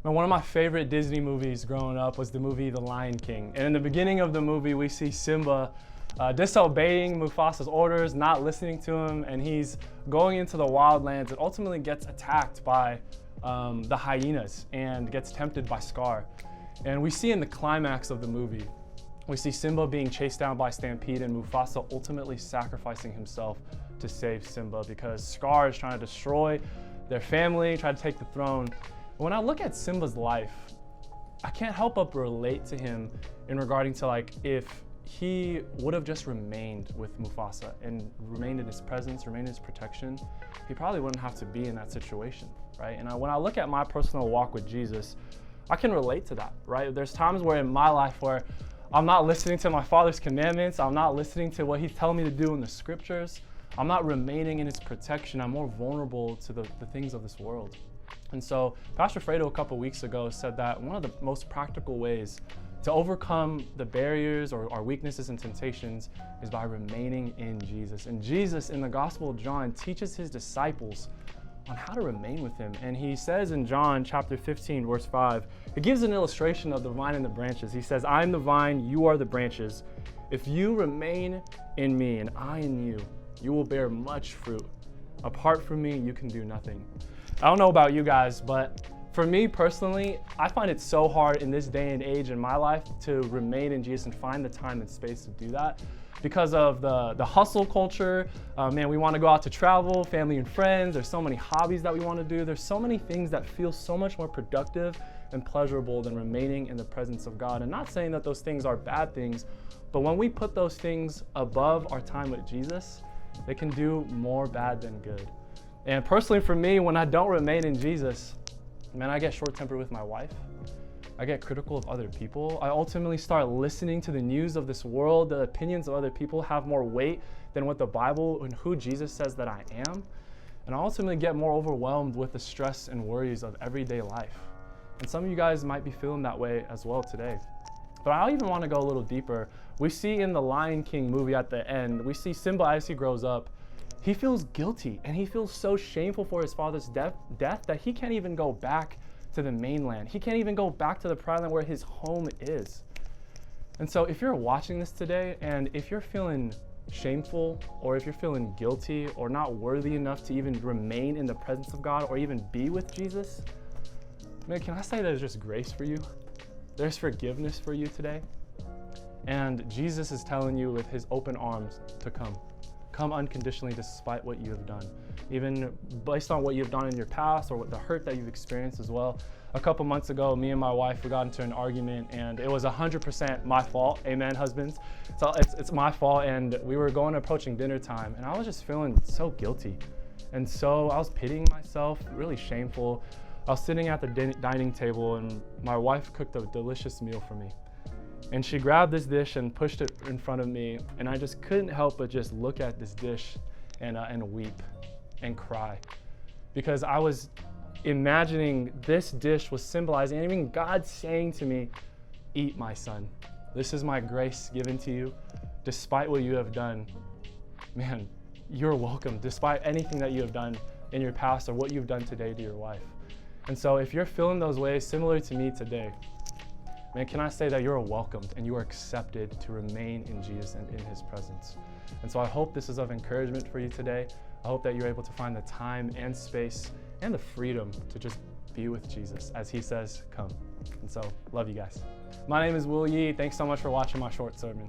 Now, one of my favorite Disney movies growing up was the movie The Lion King. And in the beginning of the movie, we see Simba disobeying Mufasa's orders, not listening to him, and he's going into the wildlands and ultimately gets attacked by the hyenas and gets tempted by Scar. And we see in the climax of the movie, we see Simba being chased down by Stampede and Mufasa ultimately sacrificing himself to save Simba because Scar is trying to destroy their family, try to take the throne. When I look at Simba's life, I can't help but relate to him in regarding to like if he would have just remained with Mufasa and remained in his presence, remained in his protection, he probably wouldn't have to be in that situation, right? And when I look at my personal walk with Jesus, I can relate to that, right? There's times where in my life where I'm not listening to my Father's commandments, I'm not listening to what He's telling me to do in the scriptures, I'm not remaining in His protection, I'm more vulnerable to the things of this world. And so Pastor Fredo a couple weeks ago said that one of the most practical ways to overcome the barriers or our weaknesses and temptations is by remaining in Jesus. And Jesus in the Gospel of John teaches His disciples on how to remain with Him. And He says in John chapter 15, verse 5, it gives an illustration of the vine and the branches. He says, I am the vine, you are the branches. If you remain in me and I in you, you will bear much fruit. Apart from me, you can do nothing. I don't know about you guys, but for me personally, I find it so hard in this day and age in my life to remain in Jesus and find the time and space to do that because of the hustle culture. Man, we want to go out to travel, family and friends. There's so many hobbies that we want to do. There's so many things that feel so much more productive and pleasurable than remaining in the presence of God. And not saying that those things are bad things, but when we put those things above our time with Jesus, they can do more bad than good. And personally for me, when I don't remain in Jesus, man, I get short-tempered with my wife. I get critical of other people. I ultimately start listening to the news of this world. The opinions of other people have more weight than what the Bible and who Jesus says that I am. And I ultimately get more overwhelmed with the stress and worries of everyday life. And some of you guys might be feeling that way as well today. But I even want to go a little deeper. We see in the Lion King movie at the end, we see Simba as he grows up, he feels guilty and he feels so shameful for his father's death that he can't even go back to the mainland. He can't even go back to the Pride Land where his home is. And so if you're watching this today and if you're feeling shameful or if you're feeling guilty or not worthy enough to even remain in the presence of God or even be with Jesus, man, can I say there's just grace for you? There's forgiveness for you today. And Jesus is telling you with His open arms to come. Come unconditionally despite what you have done, even based on what you've done in your past or what the hurt that you've experienced as well. A couple months ago, me and my wife, we got into an argument and it was 100% my fault. Amen, husbands. So it's my fault, and we were approaching dinner time and I was just feeling so guilty. And so I was pitying myself, really shameful. I was sitting at the dining table and my wife cooked a delicious meal for me. And she grabbed this dish and pushed it in front of me, and I just couldn't help but just look at this dish and weep and cry, because I was imagining this dish was symbolizing, and even God saying to me, eat my son. This is my grace given to you. Despite what you have done, man, you're welcome, despite anything that you have done in your past or what you've done today to your wife. And so if you're feeling those ways similar to me today, man, can I say that you're welcomed and you are accepted to remain in Jesus and in His presence. And so I hope this is of encouragement for you today. I hope that you're able to find the time and space and the freedom to just be with Jesus as He says, come. And so, love you guys. My name is Will Yee. Thanks so much for watching my short sermon.